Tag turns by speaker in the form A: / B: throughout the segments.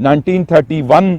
A: 1931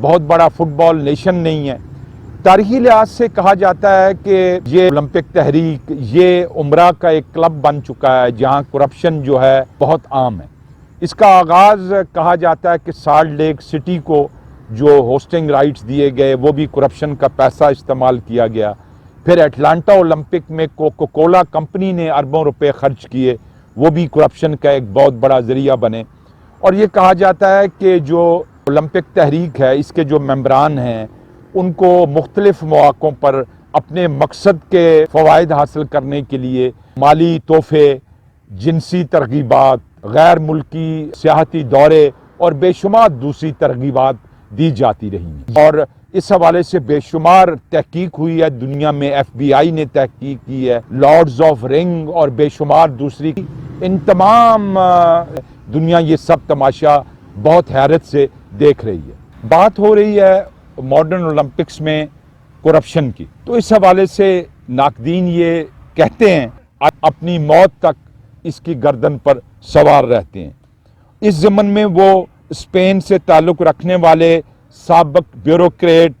A: بہت بڑا فٹ بال نیشن نہیں ہے۔ تاریخی لحاظ سے کہا جاتا ہے کہ یہ اولمپک تحریک یہ عمرہ کا ایک کلب بن چکا ہے جہاں کرپشن جو ہے بہت عام ہے۔ اس کا آغاز کہا جاتا ہے کہ سالٹ لیک سٹی کو جو ہوسٹنگ رائٹس دیے گئے وہ بھی کرپشن کا پیسہ استعمال کیا گیا۔ پھر اٹلانٹا اولمپک میں کوکا کولا کمپنی نے اربوں روپے خرچ کیے، وہ بھی کرپشن کا ایک بہت بڑا ذریعہ بنے۔ اور یہ کہا جاتا ہے کہ جو اولمپک تحریک ہے اس کے جو ممبران ہیں ان کو مختلف مواقعوں پر اپنے مقصد کے فوائد حاصل کرنے کے لیے مالی تحفے، جنسی ترغیبات، غیر ملکی سیاحتی دورے اور بے شمار دوسری ترغیبات دی جاتی رہی ہیں۔ اور اس حوالے سے بے شمار تحقیق ہوئی ہے، دنیا میں ایف بی آئی نے تحقیق کی ہے، لارڈز آف رنگ اور بے شمار دوسری، ان تمام دنیا یہ سب تماشا بہت حیرت سے دیکھ رہی ہے۔ بات ہو رہی ہے ماڈرن اولمپکس میں کرپشن کی، تو اس حوالے سے ناقدین یہ کہتے ہیں اپنی موت تک اس کی گردن پر سوار رہتے ہیں۔ اس ضمن میں وہ اسپین سے تعلق رکھنے والے سابق بیوروکریٹ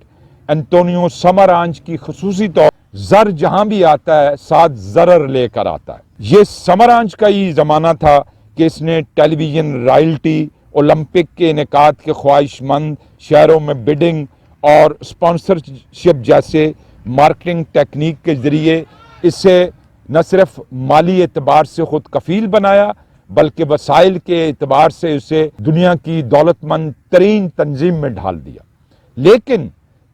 A: انتونیو سمرانج کی خصوصی طور زر جہاں بھی آتا ہے ساتھ زرر لے کر آتا ہے۔ یہ سمرانج کا ہی زمانہ تھا کہ اس نے ٹیلی ویژن رائلٹی، اولمپک کے انعقاد کے خواہش مند شہروں میں بڈنگ اور اسپانسرشپ جیسے مارکیٹنگ ٹیکنیک کے ذریعے اسے نہ صرف مالی اعتبار سے خود کفیل بنایا بلکہ وسائل کے اعتبار سے اسے دنیا کی دولت مند ترین تنظیم میں ڈھال دیا۔ لیکن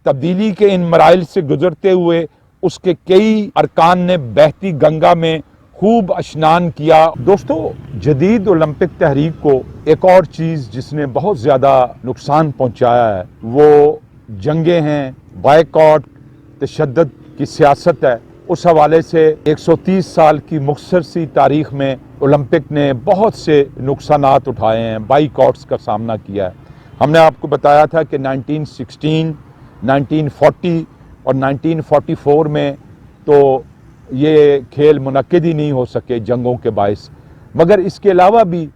A: تبدیلی کے ان مراحل سے گزرتے ہوئے اس کے کئی ارکان نے بہتی گنگا میں خوب اشنان کیا۔ دوستو، جدید اولمپک تحریک کو ایک اور چیز جس نے بہت زیادہ نقصان پہنچایا ہے وہ جنگیں ہیں، بائیکاٹ، تشدد کی سیاست ہے۔ اس حوالے سے 130 سال کی مختصر سی تاریخ میں اولمپک نے بہت سے نقصانات اٹھائے ہیں، بائیکاٹس کا سامنا کیا ہے۔ ہم نے آپ کو بتایا تھا کہ 1916، 1940 اور 1944 میں تو یہ کھیل منعقد ہی نہیں ہو سکے جنگوں کے باعث، مگر اس کے علاوہ بھی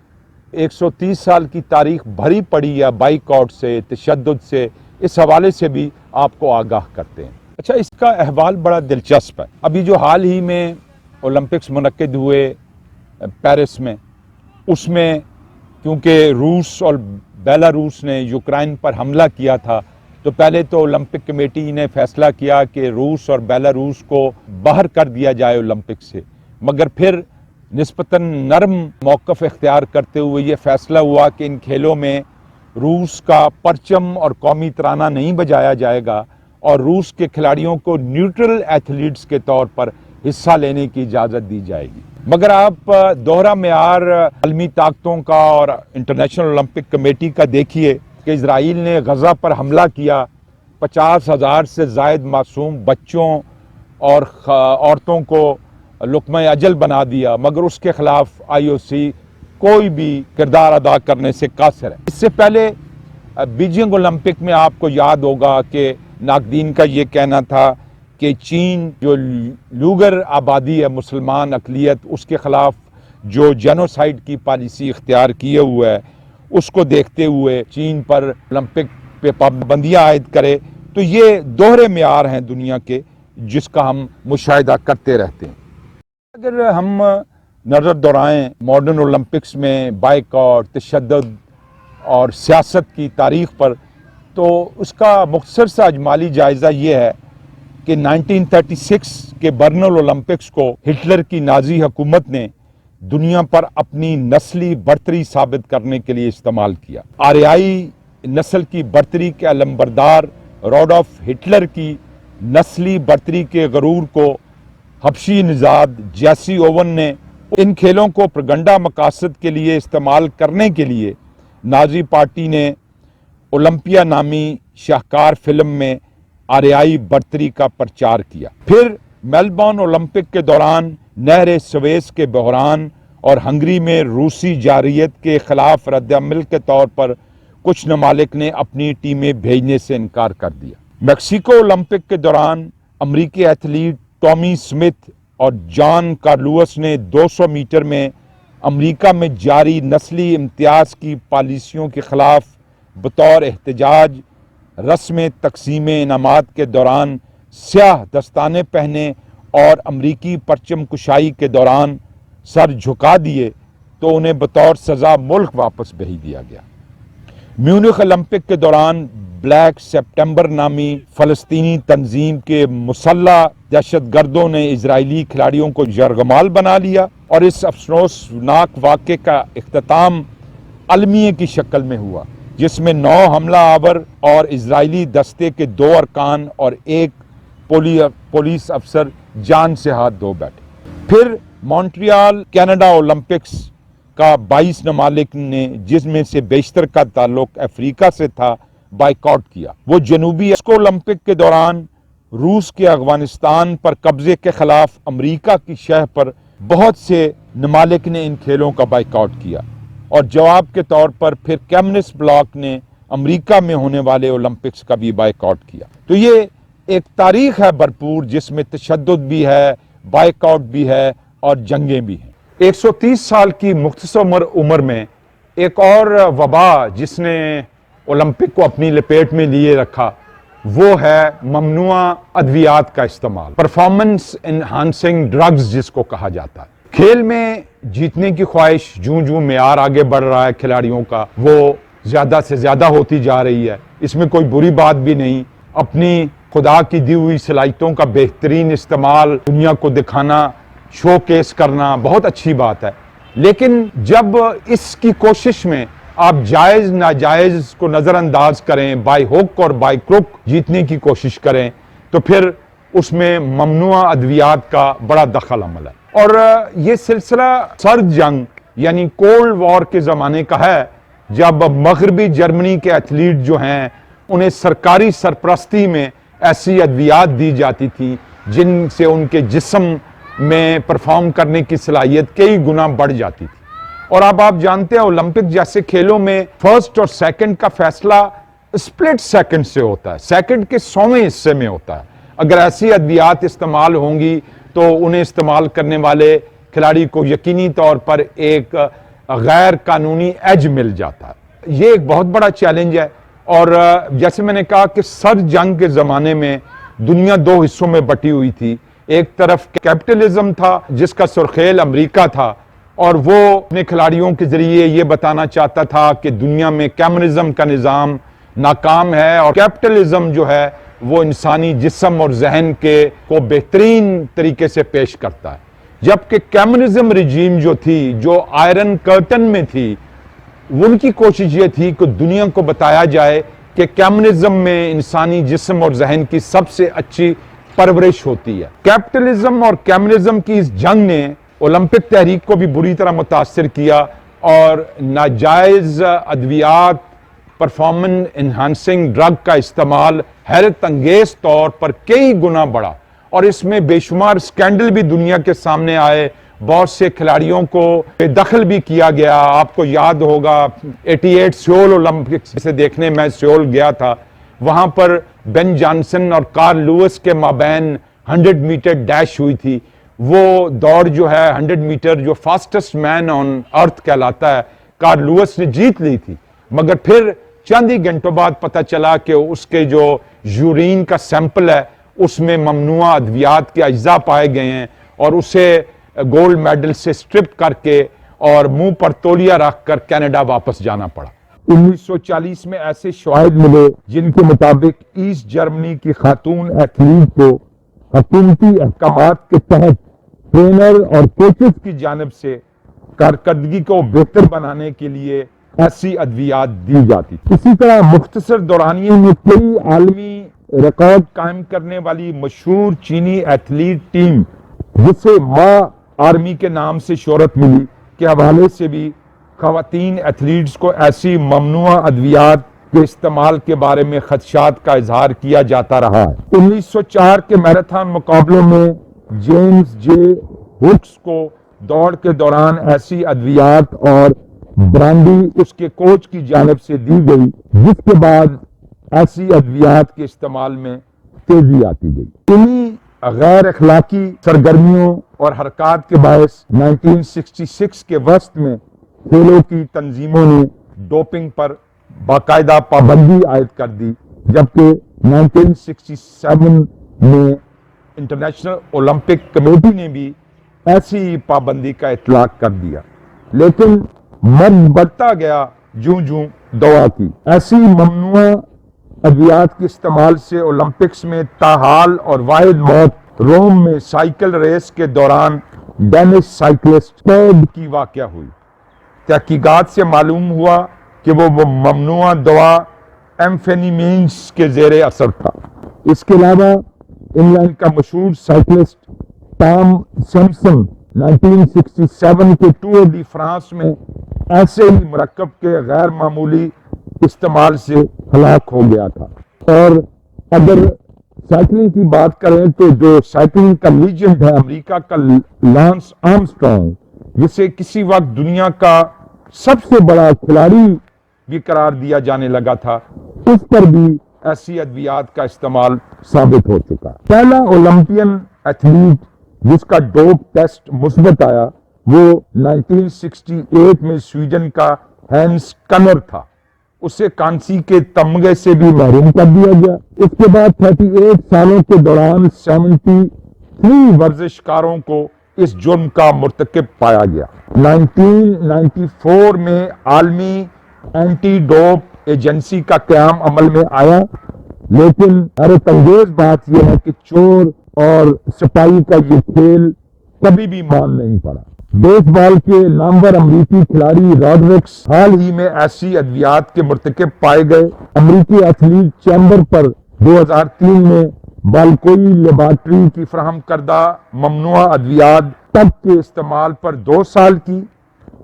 A: 130 سال کی تاریخ بھری پڑی ہے بائیکاٹ سے، تشدد سے۔ اس حوالے سے بھی آپ کو آگاہ کرتے ہیں۔ اچھا، اس کا احوال بڑا دلچسپ ہے۔ ابھی جو حال ہی میں اولمپکس منعقد ہوئے پیرس میں، اس میں کیونکہ روس اور بیلاروس نے یوکرائن پر حملہ کیا تھا تو پہلے تو اولمپک کمیٹی نے فیصلہ کیا کہ روس اور بیلاروس کو باہر کر دیا جائے اولمپک سے، مگر پھر نسبتاً نرم موقف اختیار کرتے ہوئے یہ فیصلہ ہوا کہ ان کھیلوں میں روس کا پرچم اور قومی ترانہ نہیں بجایا جائے گا اور روس کے کھلاڑیوں کو نیوٹرل ایتھلیٹس کے طور پر حصہ لینے کی اجازت دی جائے گی۔ مگر آپ دوہرا معیار عالمی طاقتوں کا اور انٹرنیشنل اولمپک کمیٹی کا دیکھیے کہ اسرائیل نے غزہ پر حملہ کیا، 50,000 سے زائد معصوم بچوں اور عورتوں کو لقمہ اجل بنا دیا، مگر اس کے خلاف آئی او سی کوئی بھی کردار ادا کرنے سے قاصر ہے۔ اس سے پہلے بیجنگ اولمپک میں آپ کو یاد ہوگا کہ ناقدین کا یہ کہنا تھا کہ چین جو لوگر آبادی ہے، مسلمان اقلیت، اس کے خلاف جو جینوسائیڈ کی پالیسی اختیار کیے ہوئے ہے اس کو دیکھتے ہوئے چین پر اولمپک پہ پابندیاں عائد کرے۔ تو یہ دوہرے معیار ہیں دنیا کے جس کا ہم مشاہدہ کرتے رہتے ہیں۔ اگر ہم نظر دورائیں ماڈرن اولمپکس میں بائیکاٹ، تشدد اور سیاست کی تاریخ پر، تو اس کا مختصر سا اجمالی جائزہ یہ ہے کہ 1936 کے برلن اولمپکس کو ہٹلر کی نازی حکومت نے دنیا پر اپنی نسلی برتری ثابت کرنے کے لیے استعمال کیا۔ آریائی نسل کی برتری کے علمبردار روڈولف ہٹلر کی نسلی برتری کے غرور کو حبشی نژاد جیسی اوون نے ان کھیلوں کو پروپیگنڈا مقاصد کے لیے استعمال کرنے کے لیے نازی پارٹی نے اولمپیا نامی شاہکار فلم میں آریائی برتری کا پرچار کیا۔ پھر میلبورن اولمپک کے دوران نہر سویس کے بحران اور ہنگری میں روسی جارحیت کے خلاف رد عمل کے طور پر کچھ ممالک نے اپنی ٹیمیں بھیجنے سے انکار کر دیا۔ میکسیکو اولمپک کے دوران امریکی ایتھلیٹ ٹامی سمتھ اور جان کارلوس نے 200 میٹر میں امریکہ میں جاری نسلی امتیاز کی پالیسیوں کے خلاف بطور احتجاج رسم تقسیم انعامات کے دوران سیاہ دستانے پہنے اور امریکی پرچم کشائی کے دوران سر جھکا دیے تو انہیں بطور سزا ملک واپس بھیج دیا گیا۔ میونخ اولمپک کے دوران بلیک سپٹمبر نامی فلسطینی تنظیم کے مسلح دہشت گردوں نے اسرائیلی کھلاڑیوں کو یرغمال بنا لیا اور اس افسوسناک واقعے کا اختتام المیے کی شکل میں ہوا، جس میں 9 حملہ آور اور اسرائیلی دستے کے 2 ارکان اور 1 پولیس افسر جان سے ہاتھ دھو بیٹھے۔ پھر مونٹریال کینیڈا اولمپکس کا 22 ممالک نے، جس میں سے بیشتر کا تعلق افریقہ سے تھا، بائیکاٹ کیا۔ وہ جنوبی اولمپک کے دوران روس کے افغانستان پر قبضے کے خلاف امریکہ کی شرح پر بہت سے ممالک نے ان کھیلوں کا بائیکاٹ کیا، اور جواب کے طور پر پھر کمیونسٹ بلاک نے امریکہ میں ہونے والے اولمپکس کا بھی بائیکاٹ کیا۔ تو یہ ایک تاریخ ہے بھرپور، جس میں تشدد بھی ہے، بائیکاٹ بھی ہے اور جنگیں بھی ہیں۔ 130 سال کی مختصر عمر میں ایک اور وبا جس نے اولمپک کو اپنی لپیٹ میں لیے رکھا، وہ ہے ممنوع ادویات کا استعمال، پرفارمنس انہانسنگ ڈرگز جس کو کہا جاتا ہے۔ کھیل میں جیتنے کی خواہش جوں معیار آگے بڑھ رہا ہے کھلاڑیوں کا، وہ زیادہ سے زیادہ ہوتی جا رہی ہے۔ اس میں کوئی بری بات بھی نہیں، اپنی خدا کی دی ہوئی صلاحیتوں کا بہترین استعمال، دنیا کو دکھانا، شو کیس کرنا بہت اچھی بات ہے، لیکن جب اس کی کوشش میں آپ جائز ناجائز کو نظر انداز کریں، بائی ہوک اور بائی کروک جیتنے کی کوشش کریں، تو پھر اس میں ممنوع ادویات کا بڑا دخل عمل ہے۔ اور یہ سلسلہ سرد جنگ یعنی کولڈ وار کے زمانے کا ہے، جب مغربی جرمنی کے ایتھلیٹ جو ہیں انہیں سرکاری سرپرستی میں ایسی ادویات دی جاتی تھی جن سے ان کے جسم میں پرفارم کرنے کی صلاحیت کئی گنا بڑھ جاتی تھی۔ اور اب آپ جانتے ہیں اولمپک جیسے کھیلوں میں فرسٹ اور سیکنڈ کا فیصلہ سپلٹ سیکنڈ سے ہوتا ہے، سیکنڈ کے 100ویں حصے میں ہوتا ہے۔ اگر ایسی ادویات استعمال ہوں گی تو انہیں استعمال کرنے والے کھلاڑی کو یقینی طور پر ایک غیر قانونی ایج مل جاتا ہے۔ یہ ایک بہت بڑا چیلنج ہے، اور جیسے میں نے کہا کہ سرد جنگ کے زمانے میں دنیا 2 حصوں میں بٹی ہوئی تھی۔ ایک طرف کیپٹلزم تھا جس کا سرخیل امریکہ تھا، اور وہ اپنے کھلاڑیوں کے ذریعے یہ بتانا چاہتا تھا کہ دنیا میں کمیونزم کا نظام ناکام ہے، اور کیپٹلزم جو ہے وہ انسانی جسم اور ذہن کو بہترین طریقے سے پیش کرتا ہے۔ جبکہ کمیونزم رجیم جو تھی، جو آئرن کرٹن میں تھی، ان کی کوشش یہ تھی کہ دنیا کو بتایا جائے کہ کمیونزم میں انسانی جسم اور ذہن کی سب سے اچھی پرورش ہوتی ہے۔ کیپٹلزم اور کمیونزم کی اس جنگ نے اولمپک تحریک کو بھی بری طرح متاثر کیا، اور ناجائز ادویات، پرفارمنس انہانسنگ ڈرگ کا استعمال حیرت انگیز طور پر کئی گنا بڑھا، اور اس میں بے شمار سکینڈل بھی دنیا کے سامنے آئے۔ بہت سے کھلاڑیوں کو بے دخل بھی کیا گیا۔ آپ کو یاد ہوگا 88 سیول اولمپکس سے دیکھنے میں سیول گیا تھا، وہاں پر بین جانسن اور کارل لوئس کے مابین 100 میٹر ڈیش ہوئی تھی۔ وہ دوڑ جو ہے 100 میٹر جو فاسٹسٹ مین آن ارتھ کہلاتا ہے، کارل لوئس نے جیت لی تھی، مگر پھر چند ہی گھنٹوں بعد پتہ چلا کہ اس کے جو یورین کا سیمپل ہے اس میں ممنوع ادویات کے اجزاء پائے گئے ہیں، اور اسے گولڈ میڈل سے سٹرپ کر کے اور منہ پر تولیہ رکھ کر کینیڈا واپس جانا پڑا۔ 1940 میں ایسے شواہد ملے جن کے مطابق ایسٹ جرمنی کی خاتون ایتھلیٹ کو حکومتی احکامات کے تحت ٹرینر اور کوچز کی جانب سے کارکردگی کو بہتر بنانے کے لیے ایسی ادویات دی جاتی تھی۔ اسی طرح مختصر دورانیے میں کئی عالمی ریکارڈ قائم کرنے والی مشہور چینی ایتھلیٹ ٹیم، جسے ماں آرمی کے نام سے شہرت ملی، کے حوالے سے بھی خواتین ایتھلیٹس کو ایسی ممنوع ادویات کے استعمال کے بارے میں خدشات کا اظہار کیا جاتا رہا ہے۔ 1904 کے میراتھن مقابلوں میں جیمز جے ہکس کو دوڑ کے دوران ایسی ادویات اور برانڈی اس کے کوچ کی جانب سے دی گئی، جس کے بعد ایسی ادویات کے استعمال میں تیزی آتی گئی۔ انہی غیر اخلاقی سرگرمیوں اور حرکات کے باعث 1966 کے وسط میں کھیلوں کی تنظیموں نے ڈوپنگ پر باقاعدہ پابندی عائد کر دی، جبکہ 1967 میں انٹرنیشنل اولمپک کمیٹی نے بھی ایسی پابندی کا اطلاق کر دیا، لیکن مرض بڑھتا گیا جوں جوں دوا کی۔ ایسی ممنوعہ ادویات کے استعمال سے اولمپکس میں تاحال اور واحد موت روم میں سائیکل ریس کے دوران ڈینش سائیکلسٹ پیڈ کی واقعہ ہوئی۔ تحقیقات سے معلوم ہوا کہ وہ ممنوعہ دوا ایمفینیمینز کے زیر اثر تھا۔ اس کے علاوہ انگلینڈ کا مشہور سائیکلسٹ ٹام سمپسن 1967 کے ٹور ڈی فرانس میں ایسے ہی مرکب کے غیر معمولی استعمال سے ہلاک ہو گیا تھا۔ اور اگر سائیکلنگ کی بات کریں تو جو سائیکلنگ کا لیجنڈ ہے امریکہ کا لانس آرمسٹرانگ، جسے کسی وقت دنیا کا سب سے بڑا کھلاڑی بھی قرار دیا جانے لگا تھا، اس پر بھی ایسی ادویات کا استعمال ثابت ہو چکا۔ پہلا اولمپئن ایتھلیٹ جس کا ڈوپ ٹیسٹ مثبت آیا وہ 1968 میں سویڈن کا ہینس کنر تھا۔ اسے کانسی کے تمغے سے بھی محروم کر دیا گیا۔ اس کے بعد 38 سالوں کے دوران 73 ورزشکاروں کو اس جرم کا مرتکب پایا گیا۔ 1994 میں عالمی اینٹی ڈوپ ایجنسی کا قیام عمل میں آیا، لیکن حیرت انگیز بات یہ ہے کہ چور اور سپاہی کا یہ کھیل کبھی بھی مان نہیں پڑا۔ بیس بال کے نامور امریکی کھلاڑی راڈرکس حال ہی میں ایسی ادویات کے مرتکب پائے گئے۔ امریکی ایتھلیٹ چیمبر پر 2003 میں بالکوئی لیبارٹری کی فراہم کردہ ممنوعہ ادویات تب کے استعمال پر 2 سال کی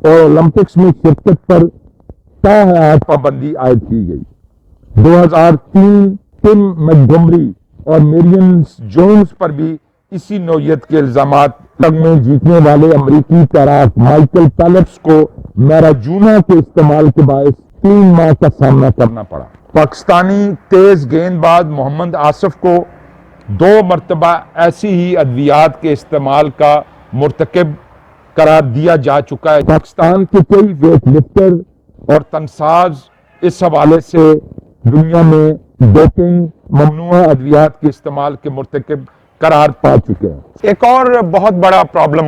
A: اور اولمپکس میں شرکت پر تاحیات پابندی عائد کی گئی۔ 2003 ٹم میکگمری اور میرین جونز پر بھی اسی نوعیت کے الزامات میں جیتنے والے امریکی تیراک مائیکل فیلپس کو میراجونا کے استعمال کے باعث 3 ماہ کا سامنا کرنا پڑا۔ پاکستانی تیز گیند باز محمد آصف کو 2 مرتبہ ایسی ہی ادویات کے استعمال کا مرتکب قرار دیا جا چکا ہے۔ پاکستان کے کئی ویٹ لفٹر اور تنساز اس حوالے سے دنیا میں ڈوپنگ ممنوعہ ادویات کے استعمال کے مرتکب قرار پا چکے ہیں۔ ایک اور بہت بڑا پرابلم،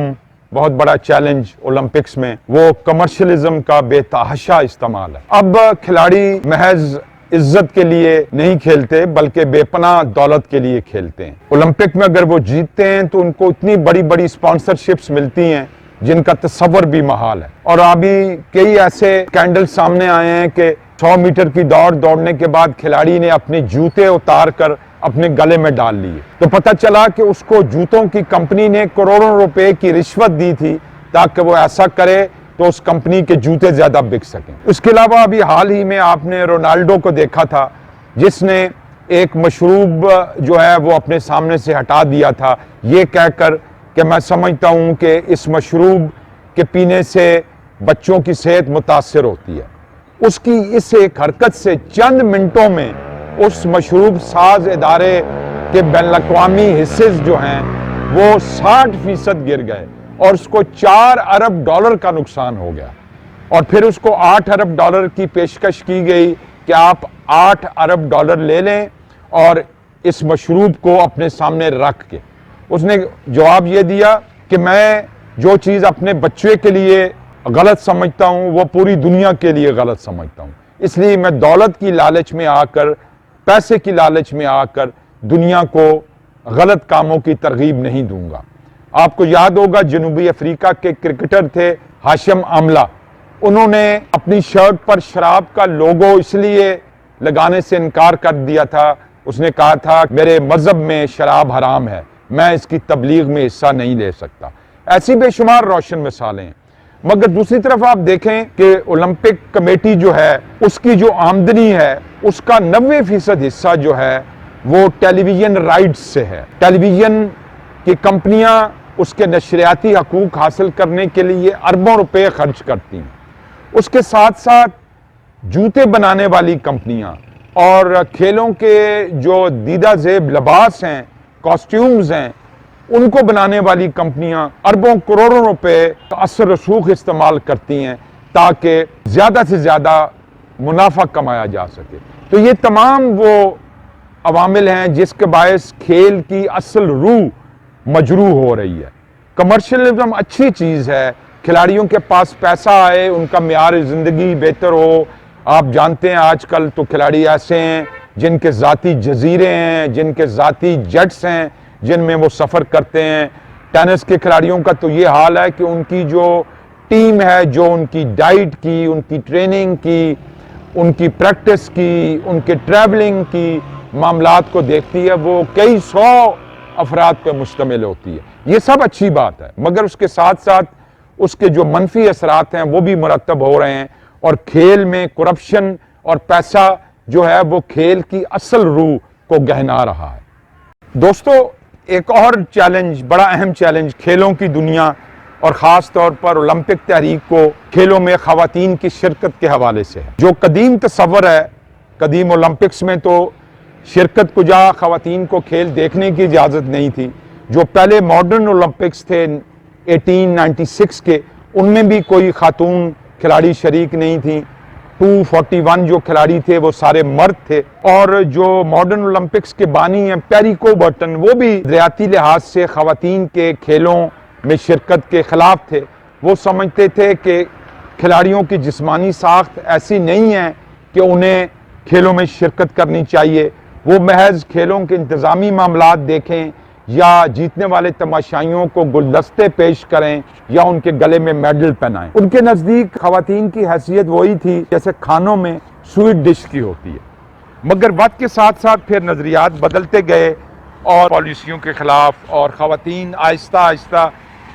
A: بہت بڑا چیلنج اولمپکس میں وہ کمرشلزم کا بے تحاشا استعمال ہے۔ اب کھلاڑی محض عزت کے لیے نہیں کھیلتے بلکہ بے پناہ دولت کے لیے کھیلتے ہیں۔ اولمپک میں اگر وہ جیتتے ہیں تو ان کو اتنی بڑی بڑی اسپانسرشپس ملتی ہیں جن کا تصور بھی محال ہے۔ اور ابھی کئی ایسے اسکینڈل سامنے آئے ہیں کہ 100 میٹر کی دوڑنے کے بعد کھلاڑی نے اپنے جوتے اتار کر اپنے گلے میں ڈال لیے، تو پتہ چلا کہ اس کو جوتوں کی کمپنی نے کروڑوں روپے کی رشوت دی تھی تاکہ وہ ایسا کرے تو اس کمپنی کے جوتے زیادہ بک سکیں۔ اس کے علاوہ ابھی حال ہی میں آپ نے رونالڈو کو دیکھا تھا جس نے ایک مشروب جو ہے وہ اپنے سامنے سے ہٹا دیا تھا، یہ کہہ کر کہ میں سمجھتا ہوں کہ اس مشروب کے پینے سے بچوں کی صحت متاثر ہوتی ہے۔ اس کی اس ایک حرکت سے چند منٹوں میں اس مشروب ساز ادارے کے بین الاقوامی حصے جو ہیں وہ 60% گر گئے اور اس کو $4 ارب کا نقصان ہو گیا۔ اور پھر اس کو $8 ارب کی پیشکش کی گئی کہ آپ $8 ارب لے لیں اور اس مشروب کو اپنے سامنے رکھ کے۔ اس نے جواب یہ دیا کہ میں جو چیز اپنے بچے کے لیے غلط سمجھتا ہوں وہ پوری دنیا کے لیے غلط سمجھتا ہوں، اس لیے میں دولت کی لالچ میں آ کر، پیسے کی لالچ میں آ کر دنیا کو غلط کاموں کی ترغیب نہیں دوں گا۔ آپ کو یاد ہوگا جنوبی افریقہ کے کرکٹر تھے ہاشم آملہ، انہوں نے اپنی شرٹ پر شراب کا لوگو اس لیے لگانے سے انکار کر دیا تھا، اس نے کہا تھا میرے مذہب میں شراب حرام ہے، میں اس کی تبلیغ میں حصہ نہیں لے سکتا۔ ایسی بے شمار روشن مثالیں ہیں۔ مگر دوسری طرف آپ دیکھیں کہ اولمپک کمیٹی جو ہے اس کی جو آمدنی ہے اس کا 90% حصہ جو ہے وہ ٹیلی ویژن رائٹس سے ہے۔ ٹیلی ویژن کی کمپنیاں اس کے نشریاتی حقوق حاصل کرنے کے لیے اربوں روپے خرچ کرتی ہیں۔ اس کے ساتھ ساتھ جوتے بنانے والی کمپنیاں اور کھیلوں کے جو دیدہ زیب لباس ہیں، کاسٹیومز ہیں، ان کو بنانے والی کمپنیاں اربوں کروڑوں روپے کا اثر رسوخ استعمال کرتی ہیں تاکہ زیادہ سے زیادہ منافع کمایا جا سکے۔ تو یہ تمام وہ عوامل ہیں جس کے باعث کھیل کی اصل روح مجروح ہو رہی ہے۔ کمرشلزم اچھی چیز ہے، کھلاڑیوں کے پاس پیسہ آئے، ان کا معیار زندگی بہتر ہو۔ آپ جانتے ہیں آج کل تو کھلاڑی ایسے ہیں جن کے ذاتی جزیرے ہیں، جن کے ذاتی جیٹس ہیں، جن میں وہ سفر کرتے ہیں۔ ٹینس کے کھلاڑیوں کا تو یہ حال ہے کہ ان کی جو ٹیم ہے، جو ان کی ڈائٹ کی، ان کی ٹریننگ کی، ان کی پریکٹس کی، ان کے ٹریولنگ کی معاملات کو دیکھتی ہے، وہ کئی سو افراد پہ مشتمل ہوتی ہے۔ یہ سب اچھی بات ہے، مگر اس کے ساتھ ساتھ اس کے جو منفی اثرات ہیں وہ بھی مرتب ہو رہے ہیں، اور کھیل میں کرپشن اور پیسہ جو ہے وہ کھیل کی اصل روح کو گہنا رہا ہے۔ دوستو، ایک اور چیلنج، بڑا اہم چیلنج کھیلوں کی دنیا اور خاص طور پر اولمپک تحریک کو کھیلوں میں خواتین کی شرکت کے حوالے سے ہے۔ جو قدیم تصور ہے، قدیم اولمپکس میں تو شرکت کجا خواتین کو کھیل دیکھنے کی اجازت نہیں تھی۔ جو پہلے ماڈرن اولمپکس تھے 1896 کے، ان میں بھی کوئی خاتون کھلاڑی شریک نہیں تھیں۔ 241 جو کھلاڑی تھے وہ سارے مرد تھے، اور جو ماڈرن اولمپکس کے بانی ہیں پیری کوبرٹن، وہ بھی ریاتی لحاظ سے خواتین کے کھیلوں میں شرکت کے خلاف تھے۔ وہ سمجھتے تھے کہ کھلاڑیوں کی جسمانی ساخت ایسی نہیں ہے کہ انہیں کھیلوں میں شرکت کرنی چاہیے، وہ محض کھیلوں کے انتظامی معاملات دیکھیں یا جیتنے والے تماشائیوں کو گلدستے پیش کریں یا ان کے گلے میں میڈل پہنائیں۔ ان کے نزدیک خواتین کی حیثیت وہی تھی جیسے کھانوں میں سویٹ ڈش کی ہوتی ہے۔ مگر وقت کے ساتھ ساتھ پھر نظریات بدلتے گئے اور پالیسیوں کے خلاف، اور خواتین آہستہ آہستہ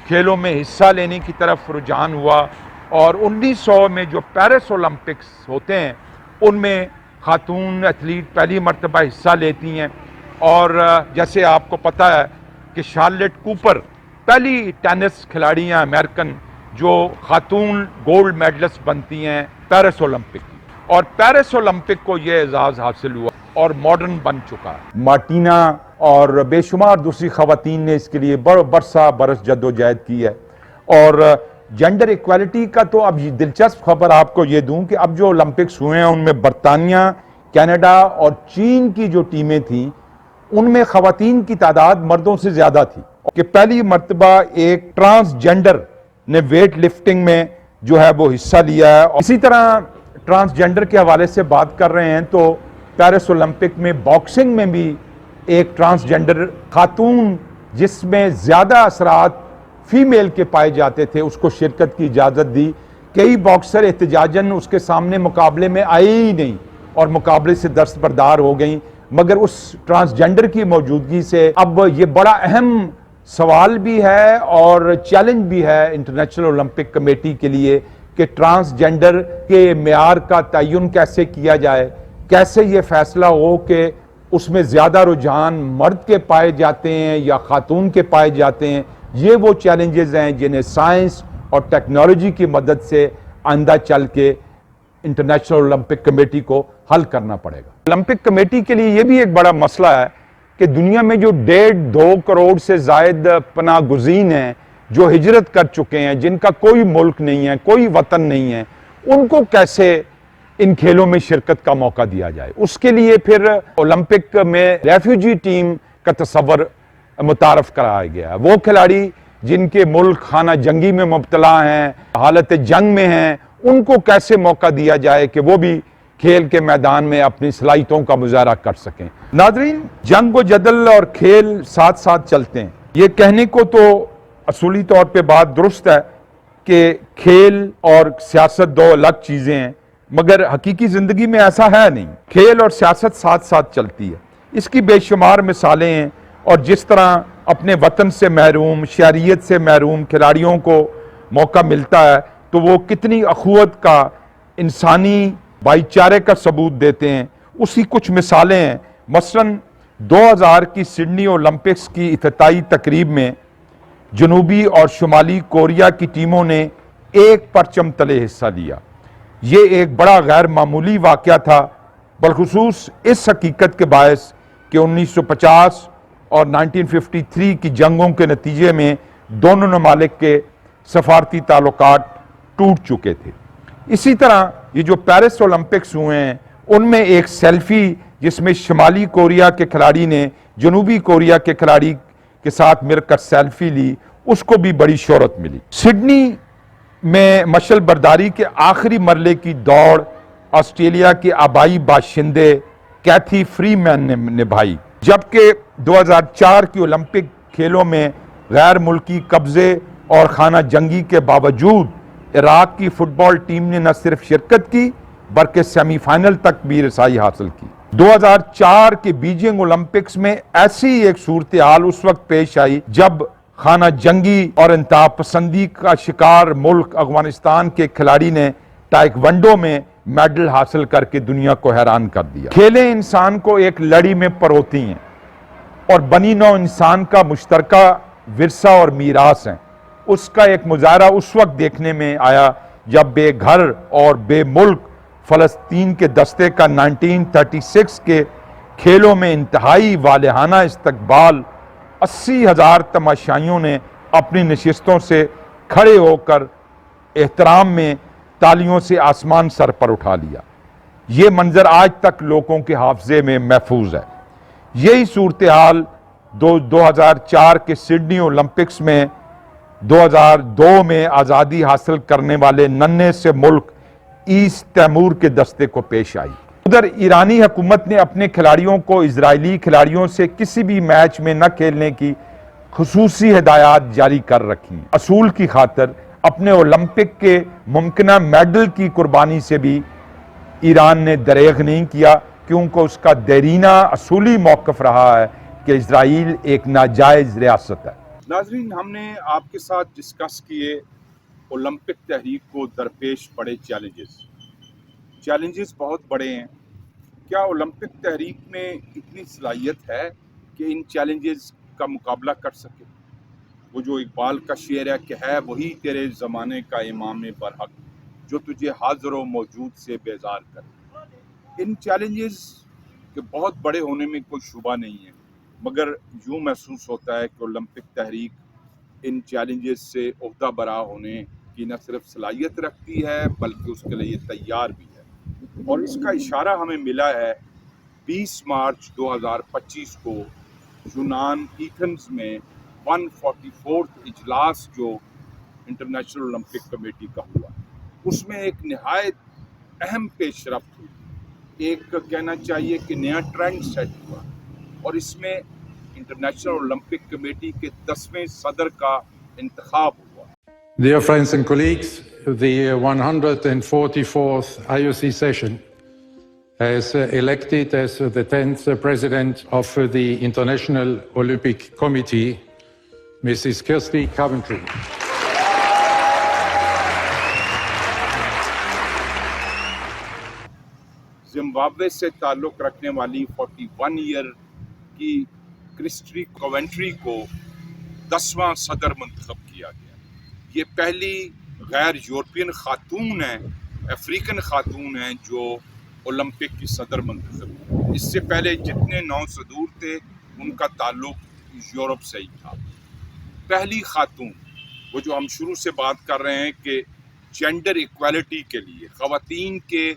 A: کھیلوں میں حصہ لینے کی طرف رجحان ہوا، اور 1900 میں جو پیرس اولمپکس ہوتے ہیں ان میں خاتون ایتھلیٹ پہلی مرتبہ حصہ لیتی ہیں، اور جیسے آپ کو پتہ ہے کہ شارلٹ کوپر پہلی ٹینس کھلاڑی ہیں امریکن جو خاتون گولڈ میڈلسٹ بنتی ہیں پیرس اولمپک کی، اور پیرس اولمپک کو یہ اعزاز حاصل ہوا اور ماڈرن بن چکا ہے۔ مارٹینا اور بے شمار دوسری خواتین نے اس کے لیے برس جد و جہد کی ہے۔ اور جینڈر ایکویلٹی کا تو اب یہ دلچسپ خبر آپ کو یہ دوں کہ اب جو اولمپکس ہوئے ہیں ان میں برطانیہ، کینیڈا اور چین کی جو ٹیمیں تھیں ان میں خواتین کی تعداد مردوں سے زیادہ تھی، کہ پہلی مرتبہ ایک ٹرانسجینڈر نے ویٹ لفٹنگ میں جو ہے وہ حصہ لیا ہے۔ اسی طرح ٹرانسجینڈر کے حوالے سے بات کر رہے ہیں تو پیرس اولمپک میں باکسنگ میں بھی ایک ٹرانسجینڈر خاتون جس میں زیادہ اثرات فیمیل کے پائے جاتے تھے اس کو شرکت کی اجازت دی۔ کئی باکسر احتجاجاً اس کے سامنے مقابلے میں آئے ہی نہیں اور مقابلے سے دستبردار ہو گئیں، مگر اس ٹرانسجینڈر کی موجودگی سے اب یہ بڑا اہم سوال بھی ہے اور چیلنج بھی ہے انٹرنیشنل اولمپک کمیٹی کے لیے کہ ٹرانسجینڈر کے معیار کا تعین کیسے کیا جائے، کیسے یہ فیصلہ ہو کہ اس میں زیادہ رجحان مرد کے پائے جاتے ہیں یا خاتون کے پائے جاتے ہیں۔ یہ وہ چیلنجز ہیں جنہیں سائنس اور ٹیکنالوجی کی مدد سے آئندہ چل کے انٹرنیشنل اولمپک کمیٹی کو حل کرنا پڑے گا۔ اولمپک کمیٹی کے لیے یہ بھی ایک بڑا مسئلہ ہے کہ دنیا میں جو 1.5-2 کروڑ سے زائد پناہ گزین ہیں جو ہجرت کر چکے ہیں، جن کا کوئی ملک نہیں ہے، کوئی وطن نہیں ہے، ان کو کیسے ان کھیلوں میں شرکت کا موقع دیا جائے۔ اس کے لیے پھر اولمپک میں ریفیوجی ٹیم کا تصور متعارف کرایا گیا ہے۔ وہ کھلاڑی جن کے ملک خانہ جنگی میں مبتلا ہیں، حالت جنگ میں ہیں، ان کو کیسے موقع دیا جائے کہ وہ بھی کھیل کے میدان میں اپنی صلاحیتوں کا مظاہرہ کر سکیں۔ ناظرین، جنگ و جدل اور کھیل ساتھ ساتھ چلتے ہیں۔ یہ کہنے کو تو اصولی طور پہ بات درست ہے کہ کھیل اور سیاست دو الگ چیزیں ہیں، مگر حقیقی زندگی میں ایسا ہے نہیں۔ کھیل اور سیاست ساتھ ساتھ چلتی ہے۔ اس کی بے شمار مثالیں ہیں، اور جس طرح اپنے وطن سے محروم، شہریت سے محروم کھلاڑیوں کو موقع ملتا ہے تو وہ کتنی اخوت کا، انسانی بھائی چارے کا ثبوت دیتے ہیں۔ اسی کچھ مثالیں ہیں۔ مثلاً 2000 کی سڈنی اولمپکس کی افتتاحی تقریب میں جنوبی اور شمالی کوریا کی ٹیموں نے ایک پرچم تلے حصہ لیا۔ یہ ایک بڑا غیر معمولی واقعہ تھا، بالخصوص اس حقیقت کے باعث کہ 1950 اور 1953 کی جنگوں کے نتیجے میں دونوں ممالک کے سفارتی تعلقات ٹوٹ چکے تھے۔ اسی طرح یہ جو پیرس اولمپکس ہوئے ہیں ان میں ایک سیلفی جس میں شمالی کوریا کے کھلاڑی نے جنوبی کوریا کے کھلاڑی کے ساتھ مل کر سیلفی لی، اس کو بھی بڑی شہرت ملی۔ سڈنی میں مشل برداری کے آخری مرحلے کی دوڑ آسٹریلیا کے آبائی باشندے کیتھی فری مین نے نبھائی، جبکہ 2004 کی اولمپک کھیلوں میں غیر ملکی قبضے اور خانہ جنگی کے باوجود عراق کی فٹ بال ٹیم نے نہ صرف شرکت کی بلکہ سیمی فائنل تک بھی رسائی حاصل کی۔ 2004 کے بیجنگ اولمپکس میں ایسی ایک صورتحال اس وقت پیش آئی جب خانہ جنگی اور انتہا پسندی کا شکار ملک افغانستان کے کھلاڑی نے ٹائیکوانڈو میں میڈل حاصل کر کے دنیا کو حیران کر دیا۔ کھیلیں انسان کو ایک لڑی میں پروتی ہیں اور بنی نوع انسان کا مشترکہ ورثہ اور میراث ہیں۔ اس کا ایک مظاہرہ اس وقت دیکھنے میں آیا جب بے گھر اور بے ملک فلسطین کے دستے کا 1936 کے کھیلوں میں انتہائی والہانہ استقبال 80,000 تماشائیوں نے اپنی نشستوں سے کھڑے ہو کر احترام میں تالیوں سے آسمان سر پر اٹھا لیا۔ یہ منظر آج تک لوگوں کے حافظے میں محفوظ ہے۔ یہی صورتحال 2004 کے سڈنی اولمپکس میں 2002 میں آزادی حاصل کرنے والے ننھے سے ملک ایسٹ تیمور کے دستے کو پیش آئی۔ ادھر ایرانی حکومت نے اپنے کھلاڑیوں کو اسرائیلی کھلاڑیوں سے کسی بھی میچ میں نہ کھیلنے کی خصوصی ہدایات جاری کر رکھی ہیں۔ اصول کی خاطر اپنے اولمپک کے ممکنہ میڈل کی قربانی سے بھی ایران نے دریغ نہیں کیا، کیونکہ اس کا دیرینہ اصولی موقف رہا ہے کہ اسرائیل ایک ناجائز ریاست ہے۔
B: ناظرین، ہم نے آپ کے ساتھ ڈسکس کیے اولمپک تحریک کو درپیش پڑے چیلنجز بہت بڑے ہیں۔ کیا اولمپک تحریک میں اتنی صلاحیت ہے کہ ان چیلنجز کا مقابلہ کر سکے؟ وہ جو اقبال کا شعر ہے کہ ہے وہی تیرے زمانے کا امام برحق جو تجھے حاضر و موجود سے بیزار کرے۔ ان چیلنجز کے بہت بڑے ہونے میں کوئی شبہ نہیں ہے، مگر یوں محسوس ہوتا ہے کہ اولمپک تحریک ان چیلنجز سے عہدہ برا ہونے کی نہ صرف صلاحیت رکھتی ہے بلکہ اس کے لیے تیار بھی ہے، اور اس کا اشارہ ہمیں ملا ہے 20 مارچ 2025 کو یونان ایتھنز میں 144 اجلاس جو انٹرنیشنل اولمپک کمیٹی کا ہوا، اس میں ایک نہایت اہم پیش رفت ہوئی، ایک کہنا چاہیے کہ نیا ٹرینڈ سیٹ ہوا، اور اس میں انٹرنیشنل اولمپک کمیٹی کے 10ویں صدر کا انتخاب ہوا۔
C: Dear friends and colleagues, the 144th IOC session has elected as the 10th president of the International Olympic Committee, Mrs. Kirsty Coventry.
B: Zimbabwe سے تعلق رکھنے والی 41 ایئر کی کرسٹی کوونٹری کو 10واں صدر منتخب کیا گیا۔ یہ پہلی غیر یورپین خاتون ہیں، افریقن خاتون ہیں جو اولمپک کی صدر منتخب ہوئی۔ اس سے پہلے جتنے 9 صدور تھے ان کا تعلق یورپ سے ہی تھا۔ پہلی خاتون، وہ جو ہم شروع سے بات کر رہے ہیں کہ جینڈر ایکویلٹی کے لیے، خواتین کے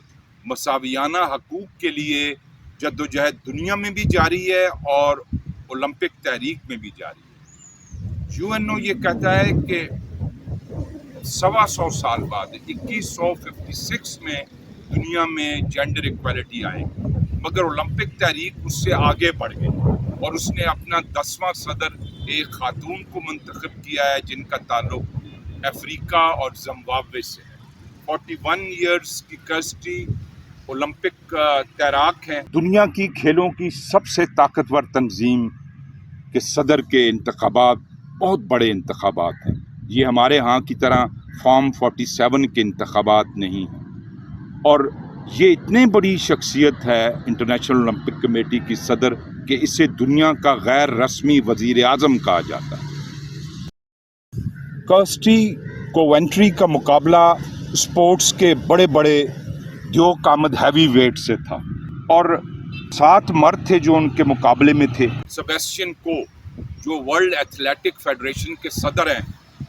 B: مساویانہ حقوق کے لیے جدوجہد دنیا میں بھی جاری ہے اور اولمپک تحریک میں بھی جاری ہے۔ UN یہ کہتا ہے کہ 125 سال بعد 2156 میں دنیا میں جینڈر ایکویلٹی آئے گی، مگر اولمپک تحریک اس سے آگے بڑھ گئی اور اس نے اپنا 10واں صدر ایک خاتون کو منتخب کیا ہے جن کا تعلق افریقہ اور زمبابوے سے ہے۔ 41 ایئرز کی کرسٹی اولمپک تیراک ہیں۔ دنیا کی کھیلوں کی سب سے طاقتور تنظیم کے صدر کے انتخابات بہت بڑے انتخابات ہیں۔ یہ ہمارے ہاں کی طرح فارم 47 کے انتخابات نہیں ہیں، اور یہ اتنی بڑی شخصیت ہے انٹرنیشنل اولمپک کمیٹی کی صدر کہ اسے دنیا کا غیر رسمی وزیر اعظم کہا جاتا ہے۔ کرسٹی کوونٹری کا مقابلہ اسپورٹس کے بڑے بڑے دیو کامد ہیوی ویٹ سے تھا، اور 7 مرد تھے جو ان کے مقابلے میں تھے۔ سیباسٹین کو جو ورلڈ ایتھلیٹک فیڈریشن کے صدر ہیں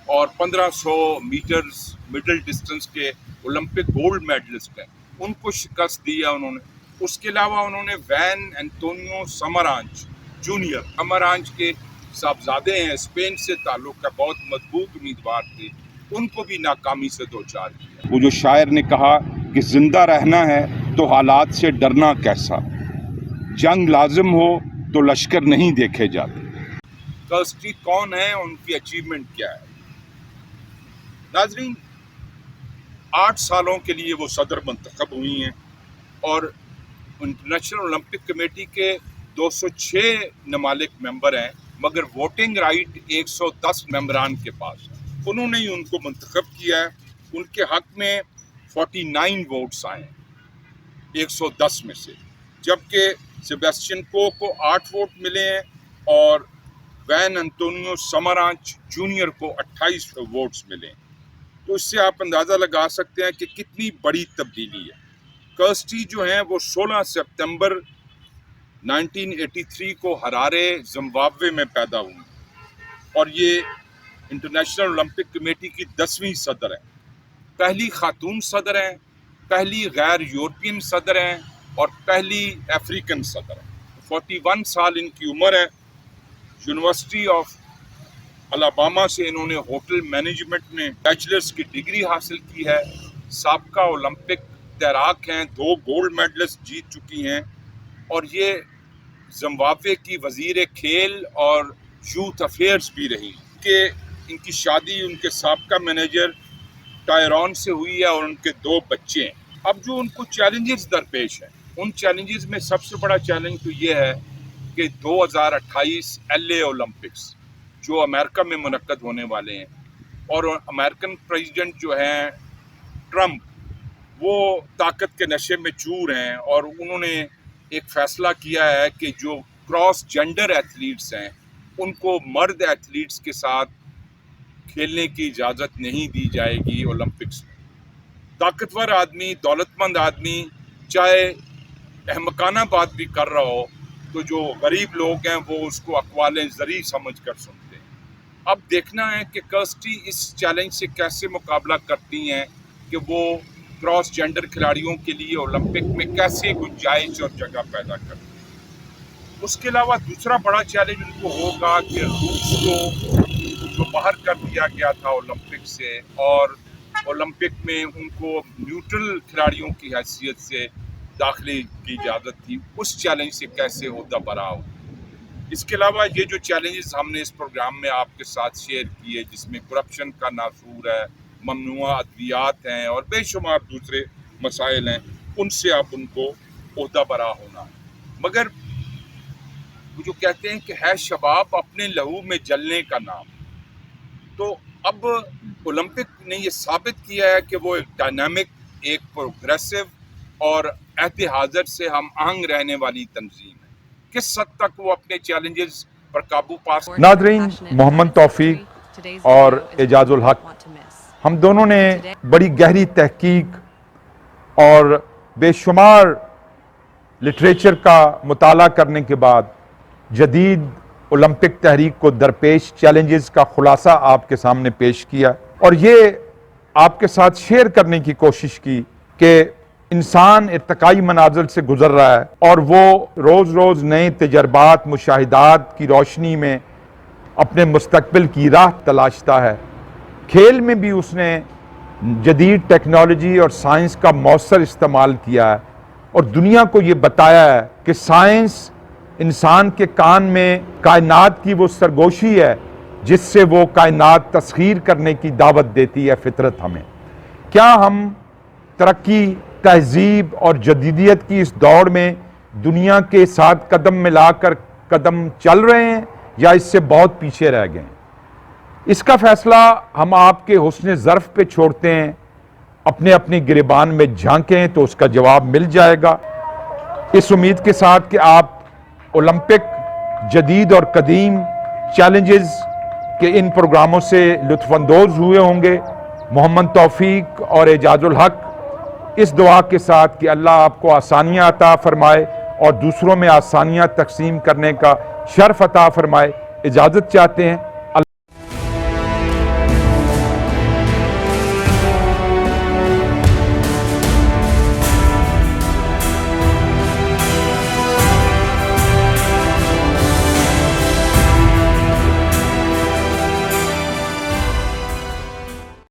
B: اور 1500 میٹرز مڈل ڈسٹنس کے اولمپک گولڈ میڈلسٹ ہیں، ان کو شکست دی ہے انہوں نے۔ اس کے علاوہ انہوں نے وین انطونیو سمرانچ جونیئر، سمرانچ کے صاحبزادے ہیں، اسپین سے تعلق ہے، بہت مضبوط امیدوار تھے، ان کو بھی ناکامی سے دوچار کیا۔ وہ جو شاعر نے کہا کہ زندہ رہنا ہے تو حالات سے ڈرنا کیسا، جنگ لازم ہو تو لشکر نہیں دیکھے جاتے۔ کرسٹی کون ہے، ان کی اچیومنٹ کیا ہے؟ ناظرین، 8 سالوں کے لیے وہ صدر منتخب ہوئی ہیں اور انٹرنیشنل اولمپک کمیٹی کے 206 ممالک ممبر ہیں، مگر ووٹنگ رائٹ 110 ممبران کے پاس ہے۔ انہوں نے ہی ان کو منتخب کیا ہے۔ ان کے حق میں 49 ووٹس آئے ہیں 110 میں سے، جبکہ سیباسٹین کو 8 ووٹ ملے ہیں اور وین انطونیو سمرانچ جونیئر کو 28 ووٹس ملے ہیں۔ تو اس سے آپ اندازہ لگا سکتے ہیں کہ کتنی بڑی تبدیلی ہے۔ کرسٹی جو ہیں وہ 16 سپتمبر 1983 کو ہرارے زمبابوے میں پیدا ہوئی اور یہ انٹرنیشنل اولمپک کمیٹی کی 10ویں صدر ہیں، پہلی خاتون صدر ہیں، پہلی غیر یورپین صدر ہیں اور پہلی افریقن صدر ہیں۔ 41 سال ان کی عمر ہے۔ یونیورسٹی آف الاباما سے انہوں نے ہوٹل مینجمنٹ میں بیچلرز کی ڈگری حاصل کی ہے۔ سابقہ اولمپک تیراک ہیں، 2 گولڈ میڈلسٹ جیت چکی ہیں اور یہ زمبابوے کی وزیر کھیل اور یوتھ افیئرز بھی رہی کہ ان کی شادی ان کے سابقہ مینیجر ٹائرون سے ہوئی ہے اور ان کے 2 بچے ہیں۔ اب جو ان کو چیلنجز درپیش ہیں، ان چیلنجز میں سب سے بڑا چیلنج تو یہ ہے کہ 2028 LA اولمپکس جو امریکہ میں منعقد ہونے والے ہیں اور امریکن پریزیڈنٹ جو ہیں ٹرمپ، وہ طاقت کے نشے میں چور ہیں اور انہوں نے ایک فیصلہ کیا ہے کہ جو کراس جینڈر ایتھلیٹس ہیں ان کو مرد ایتھلیٹس کے ساتھ کھیلنے کی اجازت نہیں دی جائے گی اولمپکس میں۔ طاقتور آدمی، دولت مند آدمی چاہے احمقانہ بات بھی کر رہا ہو تو جو غریب لوگ ہیں وہ اس کو اقوال زری سمجھ کر سنتے ہیں۔ اب دیکھنا ہے کہ کرسٹی اس چیلنج سے کیسے مقابلہ کرتی ہیں کہ وہ کراس جینڈر کھلاڑیوں کے لیے اولمپک میں کیسے گنجائش اور جگہ پیدا کرتی ہیں۔ اس کے علاوہ دوسرا بڑا چیلنج ان کو ہوگا کہ روس کو جو باہر کر دیا گیا تھا اولمپک سے اور اولمپک میں ان کو نیوٹرل کھلاڑیوں کی حیثیت سے داخلے کی اجازت تھی، اس چیلنج سے کیسے عہدہ برا ہو۔ اس کے علاوہ یہ جو چیلنجز ہم نے اس پروگرام میں آپ کے ساتھ شیئر کیے، جس میں کرپشن کا ناصور ہے، ممنوع ادویات ہیں اور بے شمار دوسرے مسائل ہیں، ان سے آپ ان کو عہدہ برا ہونا ہے۔ مگر وہ جو کہتے ہیں کہ ہے شباب اپنے لہو میں جلنے کا نام، تو اب اولمپک نے یہ ثابت کیا ہے کہ وہ ایک ڈائنامک، ایک پروگریسو اور عہد حاضر سے ہم آہنگ رہنے والی تنظیم ہے۔ کس حد تک وہ اپنے چیلنجز پر قابو پا سکتے ہیں۔
A: ناظرین، محمد توفیق اور اعجاز الحق، ہم دونوں نے بڑی گہری تحقیق اور بے شمار لٹریچر کا مطالعہ کرنے کے بعد جدید اولمپک تحریک کو درپیش چیلنجز کا خلاصہ آپ کے سامنے پیش کیا اور یہ آپ کے ساتھ شیئر کرنے کی کوشش کی کہ انسان ارتقائی منازل سے گزر رہا ہے اور وہ روز روز نئے تجربات، مشاہدات کی روشنی میں اپنے مستقبل کی راہ تلاشتا ہے۔ کھیل میں بھی اس نے جدید ٹیکنالوجی اور سائنس کا مؤثر استعمال کیا ہے اور دنیا کو یہ بتایا ہے کہ سائنس انسان کے کان میں کائنات کی وہ سرگوشی ہے جس سے وہ کائنات تسخیر کرنے کی دعوت دیتی ہے فطرت ہمیں۔ کیا ہم ترقی، تہذیب اور جدیدیت کی اس دوڑ میں دنیا کے ساتھ قدم ملا کر قدم چل رہے ہیں یا اس سے بہت پیچھے رہ گئے ہیں؟ اس کا فیصلہ ہم آپ کے حسن ظرف پہ چھوڑتے ہیں۔ اپنے اپنے گریبان میں جھانکیں تو اس کا جواب مل جائے گا، اس امید کے ساتھ کہ آپ اولمپک جدید اور قدیم چیلنجز کے ان پروگراموں سے لطف اندوز ہوئے ہوں گے۔ محمد توفیق اور اعجاز الحق اس دعا کے ساتھ کہ اللہ آپ کو آسانیاں عطا فرمائے اور دوسروں میں آسانیاں تقسیم کرنے کا شرف عطا فرمائے، اجازت چاہتے ہیں۔